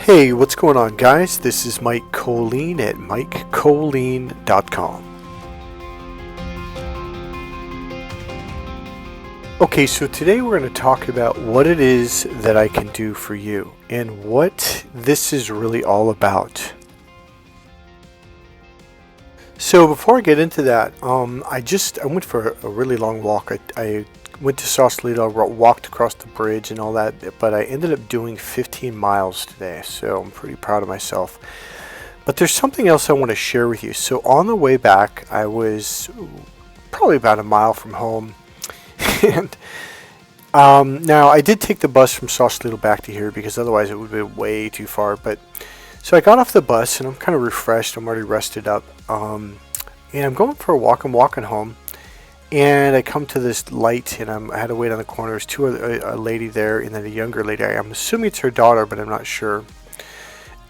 Hey, what's going on, guys? This is Mike Kollin at MikeKollin.com. Okay, so today we're going to talk about what it is that I can do for you and what this is really all about. So before I get into that, I went for a really long walk. I went to Sausalito, walked across the bridge and all that, but I ended up doing 15 miles today, so I'm pretty proud of myself. But there's something else I want to share with you. So on the way back, I was probably about a mile from home, and now I did take the bus from Sausalito back to here because otherwise it would be way too far. But so I got off the bus and I'm kind of refreshed. I'm already rested up, and I'm going for a walk. I'm walking home. And I come to this light, and I had to wait on the corner. There's a lady there, and then a younger lady. I'm assuming it's her daughter, but I'm not sure.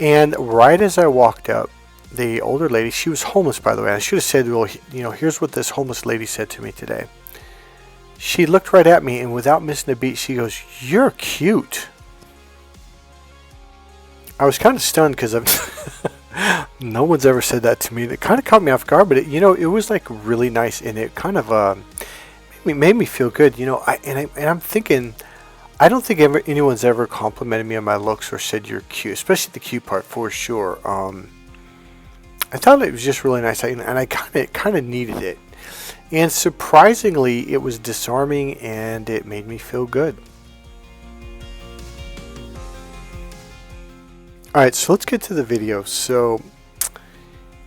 And right as I walked up, the older lady, she was homeless, by the way. I should have said, well, here's what this homeless lady said to me today. She looked right at me, and without missing a beat, she goes, "You're cute." I was kind of stunned because no one's ever said that to me. It kind of caught me off guard, but it was like really nice, and it kind of made me feel good. I'm thinking, I don't think anyone's ever complimented me on my looks or said you're cute, especially the cute part for sure. I thought it was just really nice, and I kind of needed it, and surprisingly, it was disarming, and it made me feel good. Alright, so let's get to the video. So,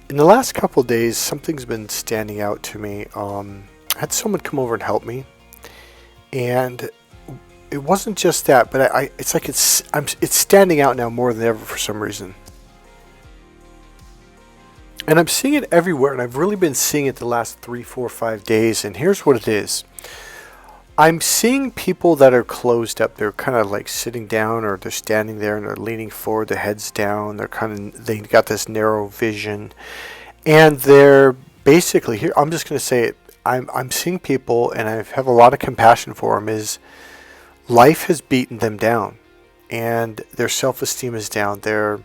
in the last couple of days, something's been standing out to me. I had someone come over and help me, and it wasn't just that, but it's standing out now more than ever for some reason. And I'm seeing it everywhere, and I've really been seeing it the last 3, 4, 5 days, and here's what it is. I'm seeing people that are closed up. They're kind of like sitting down, or they're standing there and they're leaning forward, their heads down. They got this narrow vision, and they're basically here. I'm just going to say it. I'm seeing people, and I have a lot of compassion for them. Is life has beaten them down, and their self-esteem is down. Their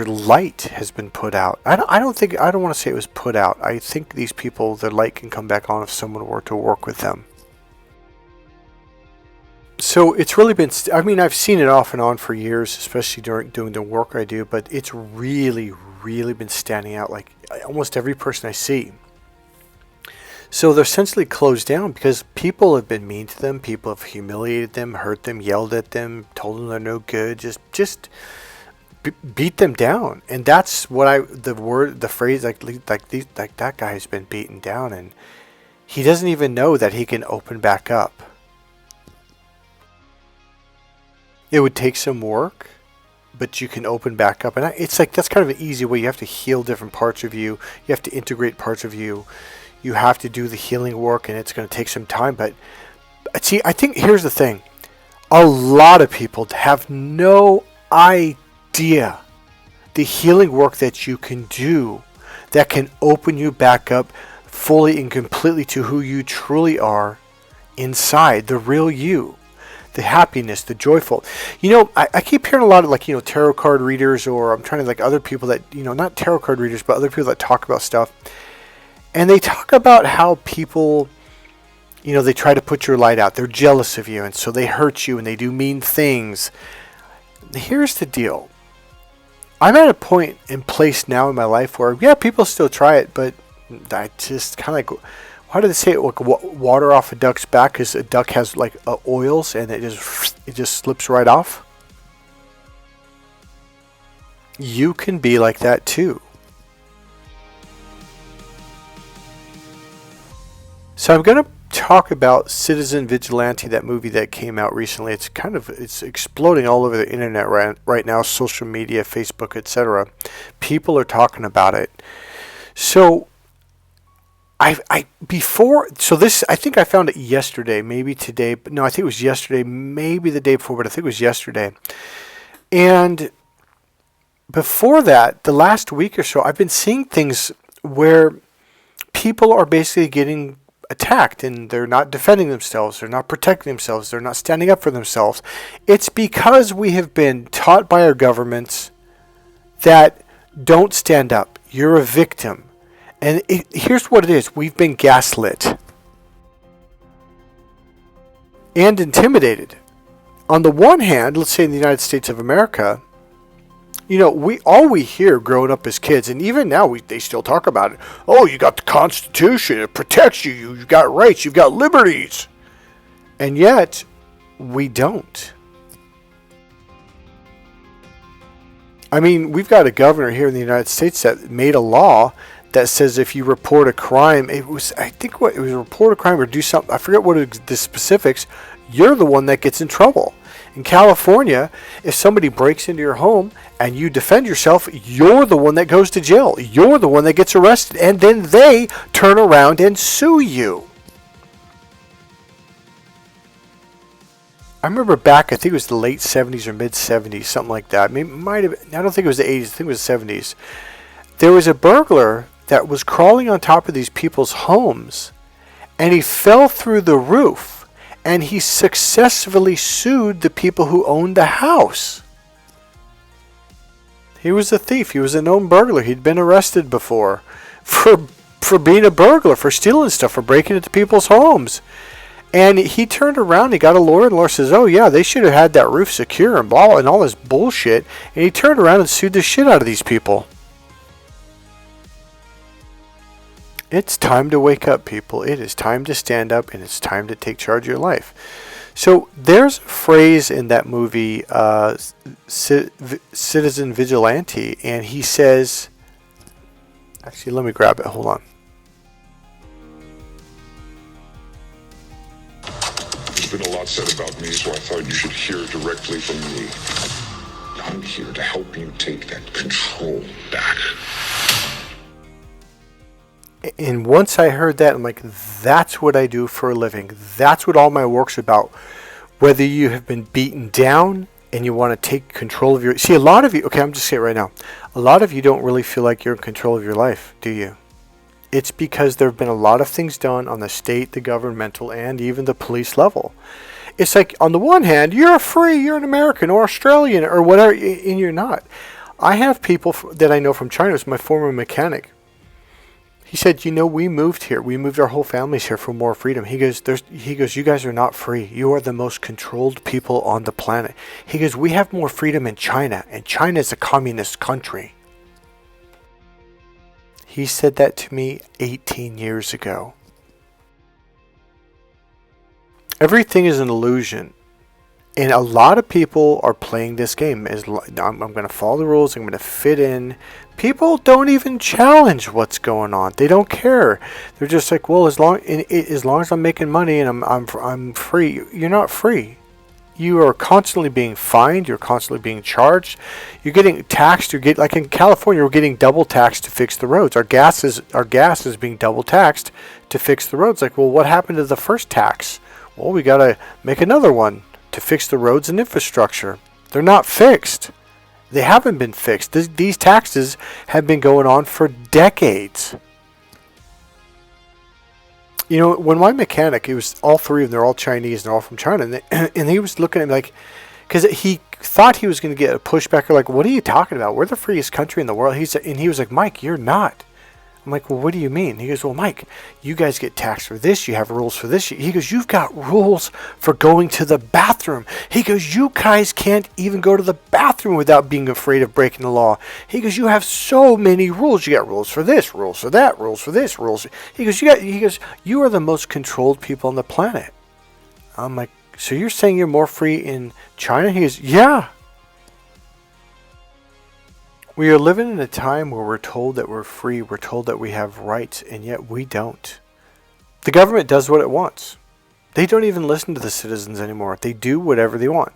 light has been put out. I don't want to say it was put out. I think these people, their light can come back on if someone were to work with them. So it's really been, I've seen it off and on for years, especially during doing the work I do, but it's really, really been standing out like almost every person I see. So they're essentially closed down because people have been mean to them, people have humiliated them, hurt them, yelled at them, told them they're no good, just beat them down. And that's what the phrase, like that guy has been beaten down, and he doesn't even know that he can open back up. It would take some work, but you can open back up. And it's like, that's kind of an easy way. You have to heal different parts of you. You have to integrate parts of you. You have to do the healing work, and it's going to take some time. But see, I think here's the thing. A lot of people have no idea the healing work that you can do that can open you back up fully and completely to who you truly are inside, the real you. The happiness, the joyful. I keep hearing a lot of tarot card readers, or I'm trying to other people that, not tarot card readers, but other people that talk about stuff. And they talk about how people, they try to put your light out. They're jealous of you, and so they hurt you and they do mean things. Here's the deal. I'm at a point and place now in my life where, yeah, people still try it, but I just kind of why do they say it, like water off a duck's back? Because a duck has oils, and it just slips right off. You can be like that too. So I'm going to talk about Citizen Vigilante, that movie that came out recently. It's exploding all over the internet right now, social media, Facebook, etc. People are talking about it. So before, so this, I think I found it yesterday, maybe today, but no, I think it was yesterday, maybe the day before, but I think it was yesterday. And before that, the last week or so, I've been seeing things where people are basically getting attacked and they're not defending themselves, they're not protecting themselves, they're not standing up for themselves. It's because we have been taught by our governments that don't stand up, you're a victim. And here's what it is. We've been gaslit and intimidated. On the one hand, let's say in the United States of America, we hear growing up as kids, and even now they still talk about it. Oh, you got the Constitution. It protects you. You've got rights. You've got liberties. And yet, we don't. I mean, we've got a governor here in the United States that made a law that says if you report a crime, it was report a crime or do something, I forget the specifics, you're the one that gets in trouble. In California, if somebody breaks into your home and you defend yourself, you're the one that goes to jail. You're the one that gets arrested, and then they turn around and sue you. I remember back, I think it was the late 70s or mid 70s, something like that. I don't think it was the 80s, I think it was the 70s. There was a burglar that was crawling on top of these people's homes, and he fell through the roof, and he successfully sued the people who owned the house. He was a thief. He was a known burglar. He'd been arrested before for being a burglar, for stealing stuff, for breaking into people's homes. And he turned around, he got a lawyer, and the lawyer says, oh yeah, they should have had that roof secure and blah, and all this bullshit. And he turned around and sued the shit out of these people. It's time to wake up, people. It is time to stand up, and it's time to take charge of your life. So there's a phrase in that movie, Citizen Vigilante, and he says, actually, let me grab it. Hold on. There's been a lot said about me, so I thought you should hear directly from me. I'm here to help you take that control back. And once I heard that, I'm like, that's what I do for a living. That's what all my work's about. Whether you have been beaten down and you want to take control of your... See, a lot of you... Okay, I'm just saying it right now. A lot of you don't really feel like you're in control of your life, do you? It's because there have been a lot of things done on the state, the governmental, and even the police level. It's like, on the one hand, you're free, you're an American or Australian or whatever, and you're not. I have people that I know from China. It's my former mechanic. He said, we moved here. We moved our whole families here for more freedom. He goes, you guys are not free. You are the most controlled people on the planet. He goes, we have more freedom in China, and China is a communist country. He said that to me 18 years ago. Everything is an illusion. And a lot of people are playing this game. I'm going to follow the rules. I'm going to fit in. People don't even challenge what's going on. They don't care. They're just like, well, as long as I'm making money and I'm free. You're not free. You are constantly being fined. You're constantly being charged. You're getting taxed. Like in California, we're getting double taxed to fix the roads. Our gas is being double taxed to fix the roads. Like, well, what happened to the first tax? Well, we got to make another one to fix the roads and infrastructure. They're not fixed. They haven't been fixed. These taxes have been going on for decades. When my mechanic, it was all three of them, they're all Chinese, and they're all from China, and he was looking at me like, because he thought he was going to get a pushback, like, what are you talking about? We're the freest country in the world. He was like, Mike, you're not. I'm like, well, what do you mean? He goes, well, Mike, you guys get taxed for this. You have rules for this. He goes, you've got rules for going to the bathroom. He goes, you guys can't even go to the bathroom without being afraid of breaking the law. He goes, you have so many rules. You got rules for this, rules for that, rules for this, rules. He goes, you are the most controlled people on the planet. I'm like, so you're saying you're more free in China? He goes, yeah. We are living in a time where we're told that we're free, we're told that we have rights, and yet we don't. The government does what it wants. They don't even listen to the citizens anymore. They do whatever they want.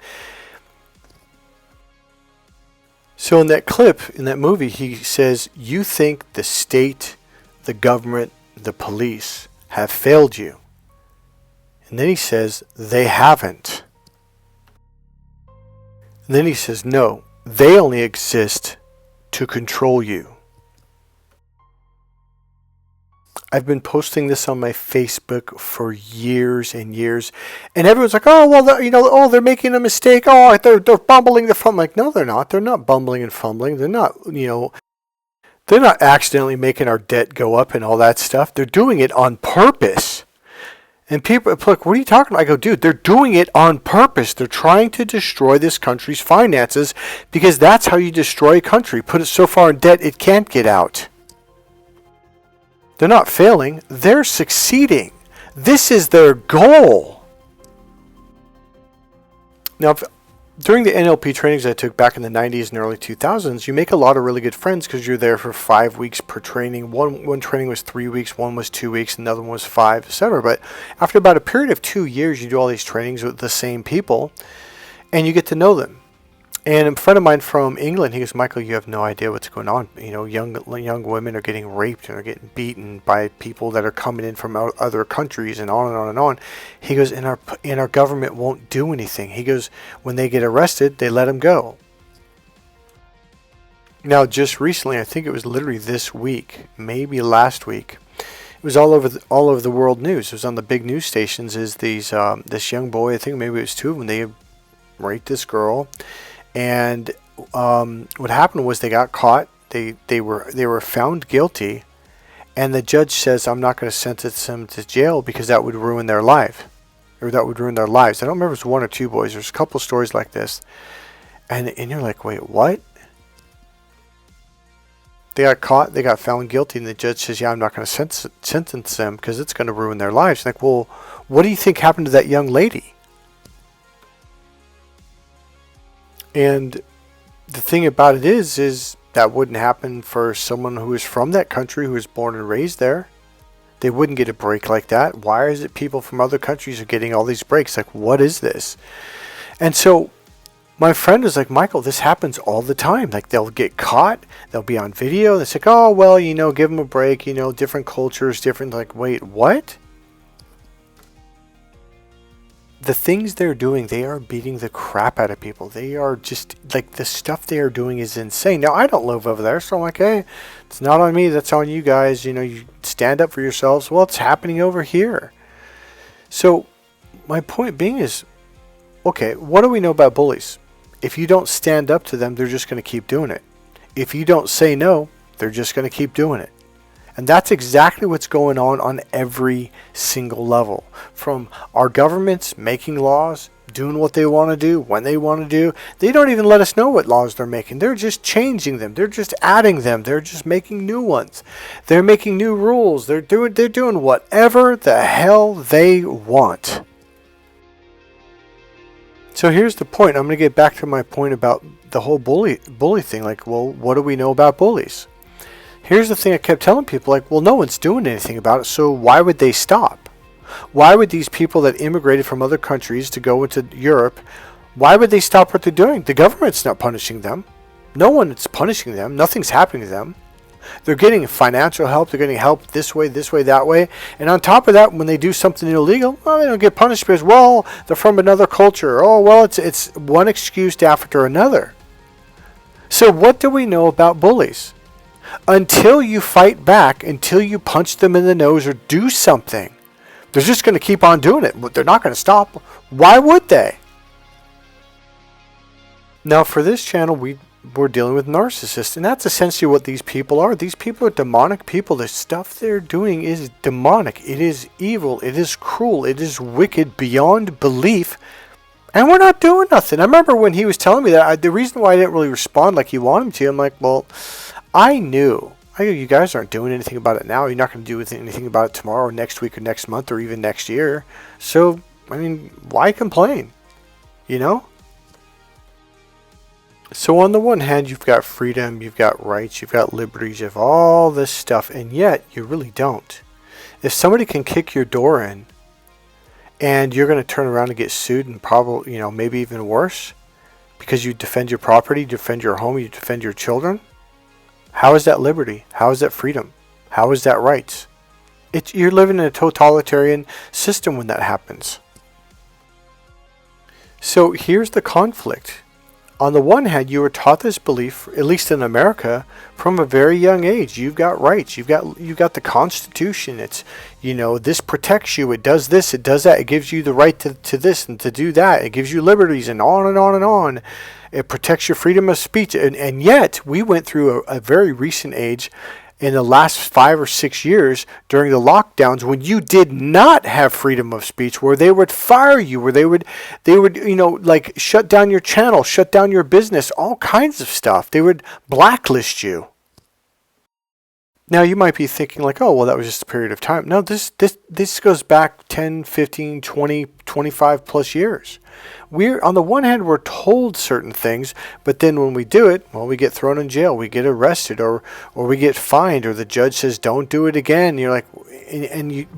So in that clip, in that movie, he says, you think the state, the government, the police, have failed you. And then he says, they haven't. And then he says, no, they only exist to control you. I've been posting this on my Facebook for years and years, and everyone's like, "Oh, well, they're making a mistake. Oh, they're bumbling the fun." I'm like, no, they're not. They're not bumbling and fumbling. They're not, they're not accidentally making our debt go up and all that stuff. They're doing it on purpose. And people are like, "What are you talking about?" I go, "Dude, they're doing it on purpose. They're trying to destroy this country's finances because that's how you destroy a country. Put it so far in debt it can't get out." They're not failing. They're succeeding. This is their goal. Now, during the NLP trainings I took back in the 90s and early 2000s, you make a lot of really good friends because you're there for 5 weeks per training. One training was 3 weeks, one was 2 weeks, another one was 5, etc. But after about a period of 2 years, you do all these trainings with the same people, and you get to know them. And a friend of mine from England, he goes, "Michael, you have no idea what's going on. Young women are getting raped and are getting beaten by people that are coming in from other countries, and on and on and on." He goes, "And our government won't do anything." He goes, "When they get arrested, they let them go." Now, just recently, I think it was literally this week, maybe last week, it was all over the world news. It was on the big news stations. Is this young boy? I think maybe it was 2 of them. They raped this girl. And what happened was they got caught. They were found guilty, and the judge says, "I'm not going to sentence them to jail because that would ruin their life, or that would ruin their lives." I don't remember if it was 1 or 2 boys. There's a couple stories like this, and you're like, "Wait, what?" They got caught. They got found guilty, and the judge says, "Yeah, I'm not going to sentence them because it's going to ruin their lives." Like, well, what do you think happened to that young lady? And the thing about it is that wouldn't happen for someone who is from that country, who was born and raised there. They wouldn't get a break like that. Why is it people from other countries are getting all these breaks? Like, what is this? And so my friend was like, "Michael, this happens all the time. Like, they'll get caught. They'll be on video. It's like, oh, well, give them a break. Different cultures, different." Like, wait, what? The things they're doing, they are beating the crap out of people. They are just, like, the stuff they are doing is insane. Now, I don't live over there, so I'm like, hey, it's not on me, that's on you guys. You stand up for yourselves. Well, it's happening over here. So, my point being is, okay, what do we know about bullies? If you don't stand up to them, they're just going to keep doing it. If you don't say no, they're just going to keep doing it. And that's exactly what's going on every single level. From our governments making laws, doing what they want to do, when they want to do. They don't even let us know what laws they're making. They're just changing them. They're just adding them. They're just making new ones. They're making new rules. They're doing whatever the hell they want. So here's the point. I'm going to get back to my point about the whole bully thing. Like, well, what do we know about bullies? Here's the thing I kept telling people, like, well, no one's doing anything about it, so why would they stop? Why would these people that immigrated from other countries to go into Europe, why would they stop what they're doing? The government's not punishing them. No one is punishing them. Nothing's happening to them. They're getting financial help. They're getting help this way, that way. And on top of that, when they do something illegal, well, they don't get punished because, well, they're from another culture. Oh, well, it's one excuse after another. So what do we know about bullies? Until you fight back, until you punch them in the nose or do something, they're just going to keep on doing it. They're not going to stop. Why would they? Now, for this channel, we're dealing with narcissists, and that's essentially what these people are. These people are demonic people. The stuff they're doing is demonic. It is evil. It is cruel. It is wicked beyond belief. And we're not doing nothing. I remember when he was telling me that, the reason why I didn't really respond like he wanted me to, I'm like, well, I knew. You guys aren't doing anything about it now. You're not going to do anything about it tomorrow or next week or next month or even next year. So, I mean, why complain? So on the one hand, you've got freedom, you've got rights, you've got liberties, you have all this stuff, and yet you really don't. If somebody can kick your door in and you're going to turn around and get sued and probably, maybe even worse, because you defend your property, you defend your home, you defend your children, how is that liberty? How is that freedom? How is that rights? You're living in a totalitarian system when that happens. So here's the conflict. On the one hand, you were taught this belief, at least in America, from a very young age. You've got rights. You've got the Constitution. It's, this protects you. It does this. It does that. It gives you the right to this and to do that. It gives you liberties and on and on and on. It protects your freedom of speech. And yet, we went through a very recent age in the last 5 or 6 years during the lockdowns when you did not have freedom of speech, where they would fire you, where they would like shut down your channel, shut down your business, all kinds of stuff. They would blacklist you. Now you might be thinking like, oh, well, that was just a period of time. No, this goes back 10, 15, 20, 25 plus years. On the one hand, we're told certain things, but then when we do it, well, we get thrown in jail, we get arrested, or we get fined, or the judge says, don't do it again. You're like,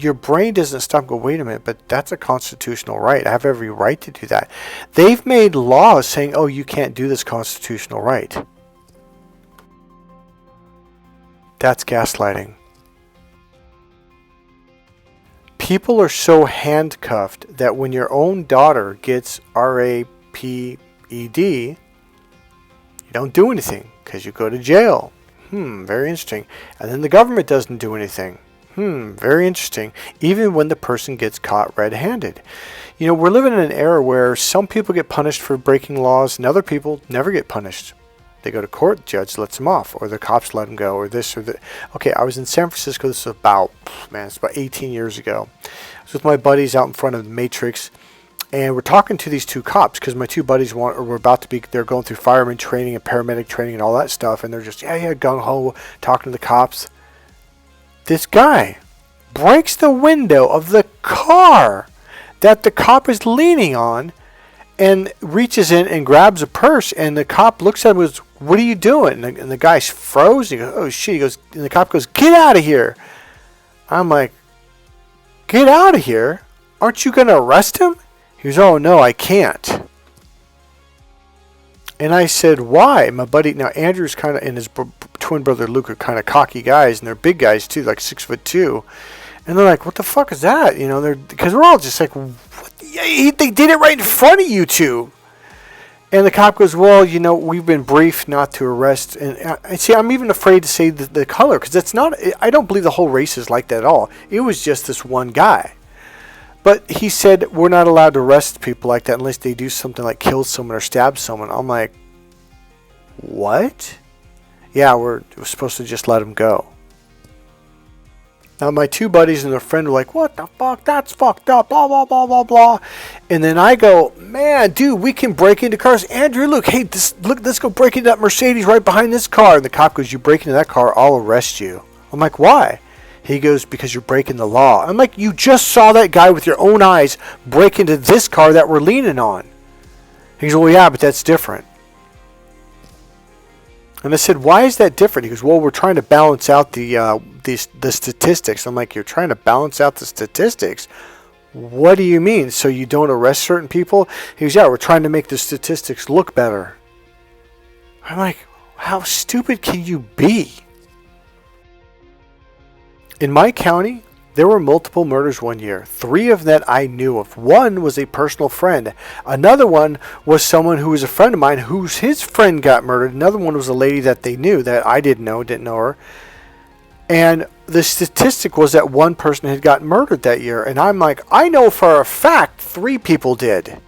your brain doesn't stop and go, wait a minute, but that's a constitutional right. I have every right to do that. They've made laws saying, oh, you can't do this constitutional right. That's gaslighting. People are so handcuffed that when your own daughter gets RAPED, you don't do anything because you go to jail. Very interesting. And then the government doesn't do anything. Very interesting. Even when the person gets caught red-handed. We're living in an era where some people get punished for breaking laws and other people never get punished. They go to court, the judge lets them off, or the cops let them go, or this or that. Okay, I was in San Francisco, this was about 18 years ago. I was with my buddies out in front of the Matrix, and we're talking to these two were they're going through fireman training and paramedic training and all that stuff, and they're just, gung-ho, talking to the cops. This guy breaks the window of the car that the cop is leaning on, and reaches in and grabs a purse, and the cop looks at him and goes, what are you doing? And the guy froze. He goes, oh shit. He goes, and the cop goes, get out of here. I'm like, get out of here? Aren't you going to arrest him? He goes, oh no, I can't. And I said, why? My buddy, now Andrew's kind of, and his twin brother Luke are kind of cocky guys, and they're big guys too, like 6'2". And they're like, what the fuck is that? Because we're all just like, what? They did it right in front of you two. And the cop goes, well, we've been briefed not to arrest. And I see, I'm even afraid to say the color, because it's not, I don't believe the whole race is like that at all. It was just this one guy. But he said, we're not allowed to arrest people like that unless they do something like kill someone or stab someone. I'm like, what? Yeah, we're supposed to just let them go. Now, my two buddies and their friend were like, what the fuck? That's fucked up, blah, blah, blah, blah, blah. And then I go, man, dude, we can break into cars. Andrew, look, let's go break into that Mercedes right behind this car. And the cop goes, you break into that car, I'll arrest you. I'm like, why? He goes, because you're breaking the law. I'm like, you just saw that guy with your own eyes break into this car that we're leaning on. He goes, well, yeah, but that's different. And I said, why is that different? He goes, well, we're trying to balance out the statistics. I'm like, you're trying to balance out the statistics? What do you mean? So you don't arrest certain people? He goes, yeah, we're trying to make the statistics look better. I'm like, how stupid can you be? In my county, there were multiple murders one year. 3 of that I knew of. 1 was a personal friend. Another one was someone who was a friend of mine his friend got murdered. Another one was a lady that they knew that I didn't know her. And the statistic was that 1 person had gotten murdered that year. And I'm like, I know for a fact 3 people did.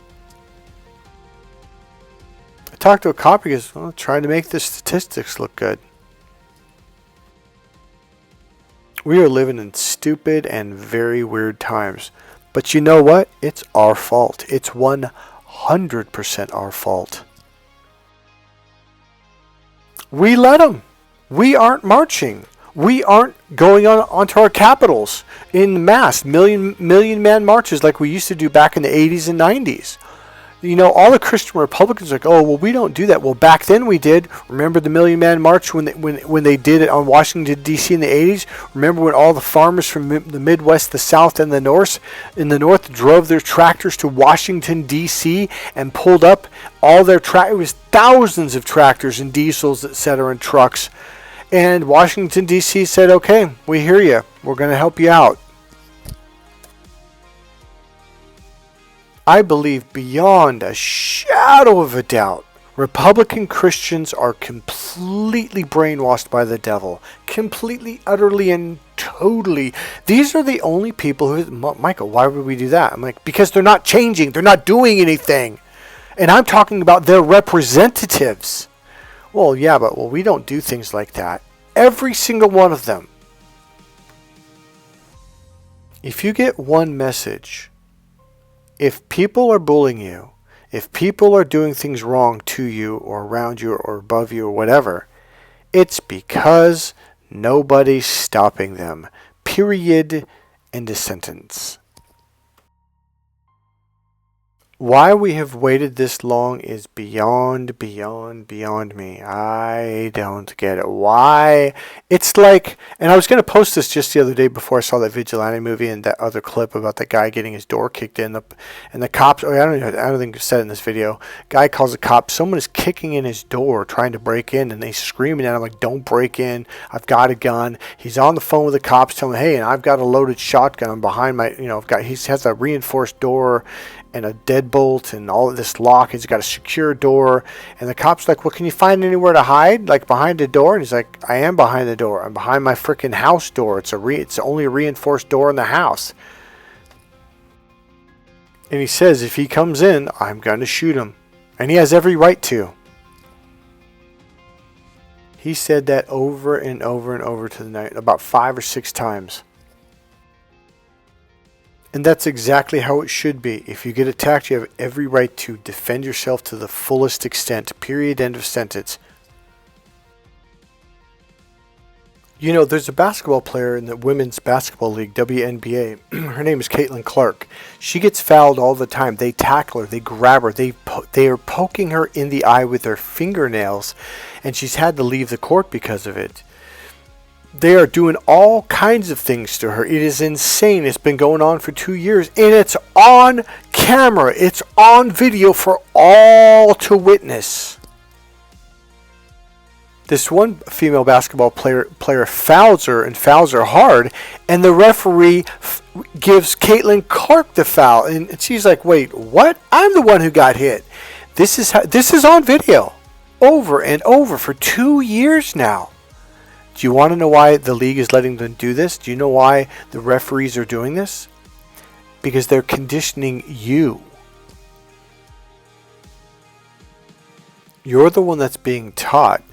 I talked to a cop. He goes, well, trying to make the statistics look good. We are living in stupid and very weird times. But you know what? It's our fault. It's 100% our fault. We let them. We aren't marching. We aren't going onto our capitals in mass, million man marches like we used to do back in the 80s and 90s. All the Christian Republicans are like, oh, well, we don't do that. Well, back then we did. Remember the Million Man March when they did it on Washington, D.C. in the 80s? Remember when all the farmers from the Midwest, the South, and the North drove their tractors to Washington, D.C. and pulled up all their tractors? It was thousands of tractors and diesels, etc., and trucks. And Washington, D.C. said, okay, we hear you. We're going to help you out. I believe beyond a shadow of a doubt, Republican Christians are completely brainwashed by the devil. Completely, utterly, and totally. These are the only people who... Michael, why would we do that? I'm like, because they're not changing. They're not doing anything. And I'm talking about their representatives. Well, yeah, but we don't do things like that. Every single one of them. If you get one message, if people are bullying you, if people are doing things wrong to you or around you or above you or whatever, it's because nobody's stopping them. Period. End of sentence. Why we have waited this long is beyond me. I don't get it. Why? It's like, and I was going to post this just the other day before I saw that Vigilante movie and that other clip about the guy getting his door kicked in. And the cops, I don't think it said in this video, guy calls the cops, someone is kicking in his door trying to break in, and they screaming at him like, don't break in, I've got a gun. He's on the phone with the cops telling him, hey, and I've got a loaded shotgun behind my, he has a reinforced door and a deadbolt and all of this lock. He's got a secure door. And the cop's like, well, can you find anywhere to hide? Like behind the door? And he's like, I am behind the door. I'm behind my freaking house door. It's only a reinforced door in the house. And he says, if he comes in, I'm going to shoot him. And he has every right to. He said that over and over and over to the night, about 5 or 6 times. And that's exactly how it should be. If you get attacked, you have every right to defend yourself to the fullest extent. Period. End of sentence. There's a basketball player in the Women's Basketball League, WNBA. Her name is Caitlin Clark. She gets fouled all the time. They tackle her. They grab her. They are poking her in the eye with their fingernails. And she's had to leave the court because of it. They are doing all kinds of things to her. It is insane. It's been going on for 2 years. And it's on camera. It's on video for all to witness. This one female basketball player fouls her and fouls her hard. And the referee gives Caitlin Clark the foul. And she's like, wait, what? I'm the one who got hit. This is on video. Over and over for 2 years now. Do you want to know why the league is letting them do this? Do you know why the referees are doing this? Because they're conditioning you. You're the one that's being taught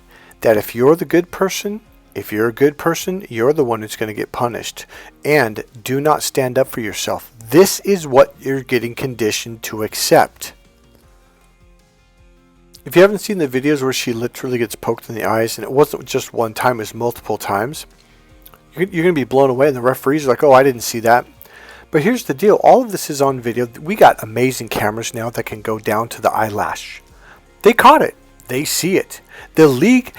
that if you're a good person, you're the one who's going to get punished. And do not stand up for yourself. This is what you're getting conditioned to accept. If you haven't seen the videos where she literally gets poked in the eyes, and it wasn't just one time, it was multiple times, you're going to be blown away, and the referees are like, oh, I didn't see that. But here's the deal. All of this is on video. We got amazing cameras now that can go down to the eyelash. They caught it. They see it. The league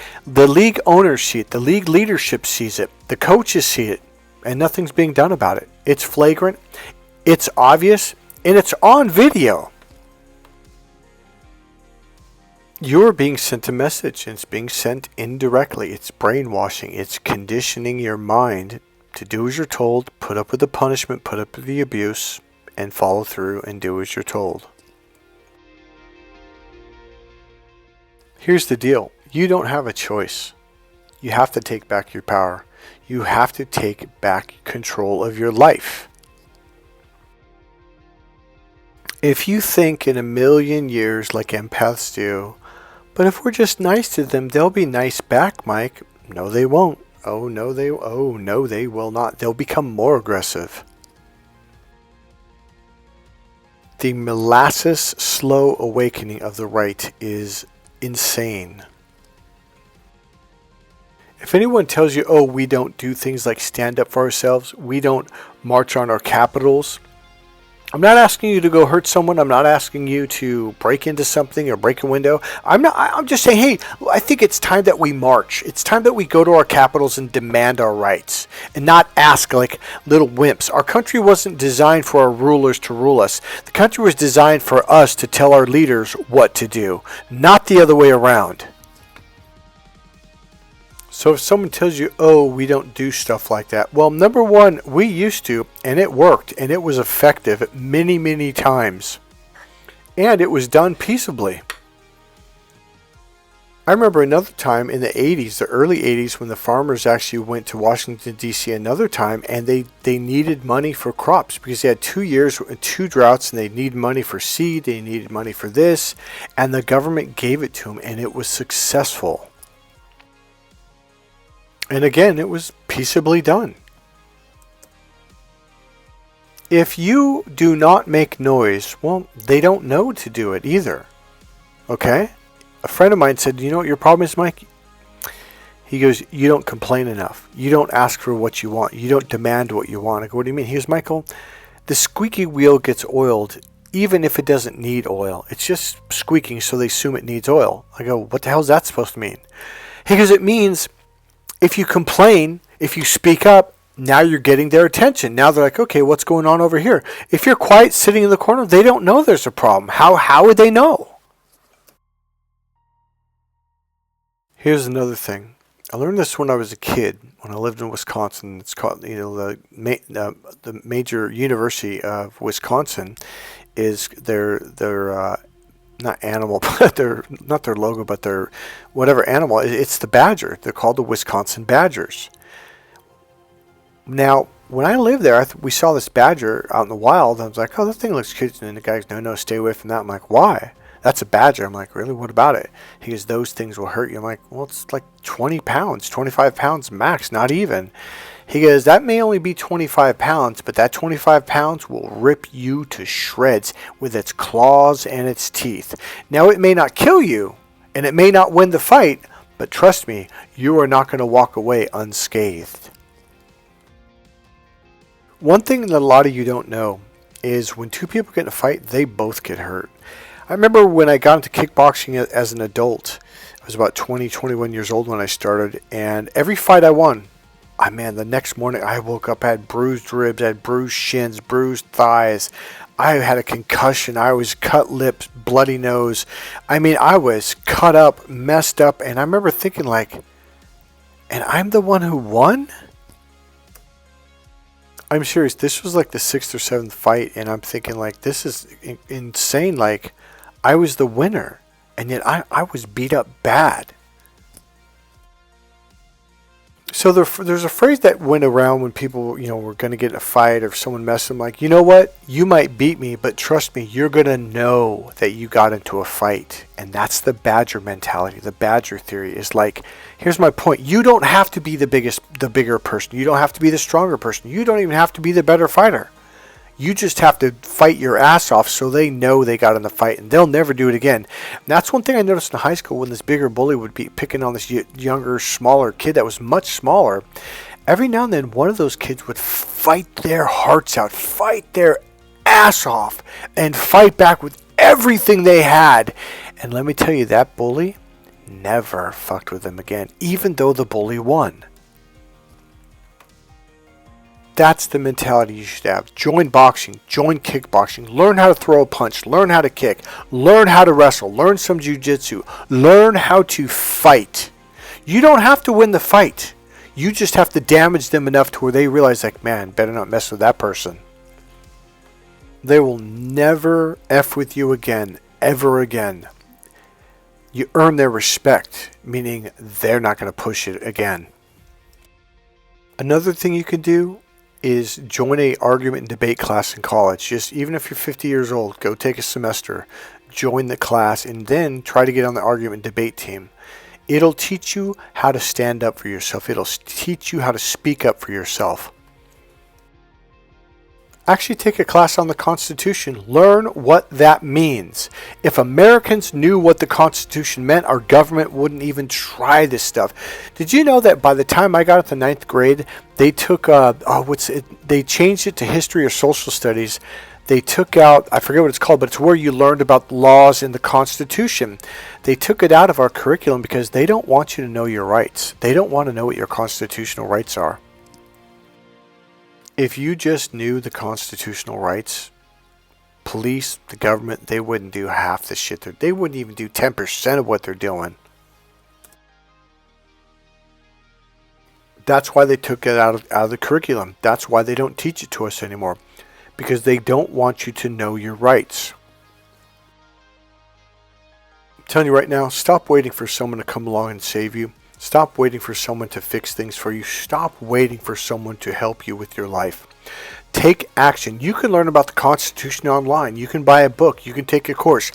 owners see it. The league leadership sees it. The coaches see it. And nothing's being done about it. It's flagrant. It's obvious. And it's on video. You're being sent a message, and it's being sent indirectly. It's brainwashing. It's conditioning your mind to do as you're told, put up with the punishment, put up with the abuse, and follow through and do as you're told. Here's the deal. You don't have a choice. You have to take back your power. You have to take back control of your life. If you think in a million years like empaths do, but if we're just nice to them, they'll be nice back, Mike. No, they won't. Oh, no, they will not. They'll become more aggressive. The molasses slow awakening of the right is insane. If anyone tells you, oh, we don't do things like stand up for ourselves, we don't march on our capitals, I'm not asking you to go hurt someone. I'm not asking you to break into something or break a window. I'm just saying, hey, I think it's time that we march. It's time that we go to our capitals and demand our rights and not ask like little wimps. Our country wasn't designed for our rulers to rule us. The country was designed for us to tell our leaders what to do, not the other way around. So if someone tells you, oh, we don't do stuff like that. Well, number one, we used to, and it worked, and it was effective many, many times. And it was done peaceably. I remember another time in the 80s, the early 80s, when the farmers actually went to Washington, D.C. another time, and they needed money for crops because they had 2 years, 2 droughts, and they needed money for seed, they needed money for this, and the government gave it to them, and it was successful. And again, it was peaceably done. If you do not make noise, well, they don't know to do it either. Okay? A friend of mine said, you know what your problem is, Mike? He goes, you don't complain enough. You don't ask for what you want. You don't demand what you want. I go, what do you mean? He goes, Michael, the squeaky wheel gets oiled even if it doesn't need oil. It's just squeaking, so they assume it needs oil. I go, what the hell is that supposed to mean? He goes, it means if you complain, if you speak up, now you're getting their attention. Now they're like, okay, what's going on over here? If you're quiet sitting in the corner, they don't know there's a problem. How would they know? Here's another thing. I learned this when I was a kid, when I lived in Wisconsin. It's called, the major university of Wisconsin is their not animal, but their not their logo, but their whatever animal. It's the badger. They're called the Wisconsin Badgers. Now, when I lived there, we saw this badger out in the wild. I was like, oh, that thing looks cute. And the guy goes, no, stay away from that. I'm like, why? That's a badger. I'm like, really? What about it? He goes, those things will hurt you. I'm like, well, it's like 20 pounds, 25 pounds max, not even. He goes, that may only be 25 pounds, but that 25 pounds will rip you to shreds with its claws and its teeth. Now, it may not kill you, and it may not win the fight, but trust me, you are not going to walk away unscathed. One thing that a lot of you don't know is when two people get in a fight, they both get hurt. I remember when I got into kickboxing as an adult, I was about 20, 21 years old when I started, and every fight I won, the next morning I woke up, I had bruised ribs, I had bruised shins, bruised thighs, I had a concussion, I was cut lips, bloody nose. I was cut up, messed up, and I remember thinking like, and I'm the one who won? I'm serious, this was like the 6th or 7th fight, and I'm thinking like, this is insane, like, I was the winner, and yet I was beat up bad. So there's a phrase that went around when people, were going to get in a fight or if someone messed them, like, you know what? You might beat me, but trust me, you're going to know that you got into a fight. And that's the badger mentality. The badger theory is like, here's my point. You don't have to be the bigger person. You don't have to be the stronger person. You don't even have to be the better fighter. You just have to fight your ass off so they know they got in the fight and they'll never do it again. And that's one thing I noticed in high school when this bigger bully would be picking on this younger, smaller kid that was much smaller. Every now and then one of those kids would fight their hearts out, fight their ass off, and fight back with everything they had. And let me tell you, that bully never fucked with them again, even though the bully won. That's the mentality you should have. Join boxing, join kickboxing, learn how to throw a punch, learn how to kick, learn how to wrestle, learn some jiu-jitsu, learn how to fight. You don't have to win the fight. You just have to damage them enough to where they realize, like, man, better not mess with that person. They will never F with you again, ever again. You earn their respect, meaning they're not going to push it again. Another thing you can do is join a argument and debate class in college. Just even if you're 50 years old, go take a semester, join the class, and then try to get on the argument and debate team. It'll teach you how to stand up for yourself. It'll teach you how to speak up for yourself. Actually take a class on the Constitution. Learn what that means. If Americans knew what the Constitution meant, our government wouldn't even try this stuff. Did you know that by the time I got to 9th grade, they took they changed it to history or social studies. They took out, I forget what it's called, but it's where you learned about laws in the Constitution. They took it out of our curriculum because they don't want you to know your rights. They don't want to know what your constitutional rights are. If you just knew the constitutional rights, police, the government, they wouldn't do half the shit. They wouldn't even do 10% of what they're doing. That's why they took it out of the curriculum. That's why they don't teach it to us anymore. Because they don't want you to know your rights. I'm telling you right now, stop waiting for someone to come along and save you. Stop waiting for someone to fix things for you. Stop waiting for someone to help you with your life. Take action. You can learn about the Constitution online. You can buy a book. You can take a course.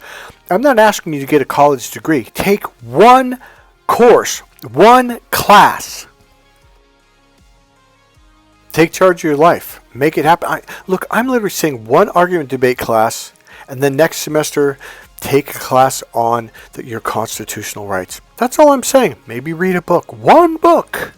I'm not asking you to get a college degree. Take one course, one class. Take charge of your life. Make it happen. I'm literally saying one argument debate class, and then next semester, take a class on your constitutional rights. That's all I'm saying. Maybe read a book. One book.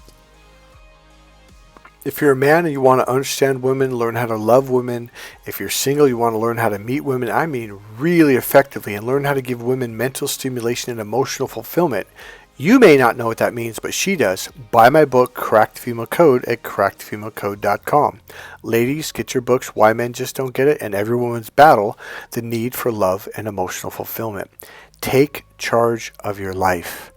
If you're a man and you want to understand women, learn how to love women. If you're single, you want to learn how to meet women, I mean really effectively, and learn how to give women mental stimulation and emotional fulfillment. You may not know what that means, but she does. Buy my book, Cracked Female Code, at crackedfemalecode.com. Ladies, get your books, Why Men Just Don't Get It, and Every Woman's Battle, The Need for Love and Emotional Fulfillment. Take charge of your life.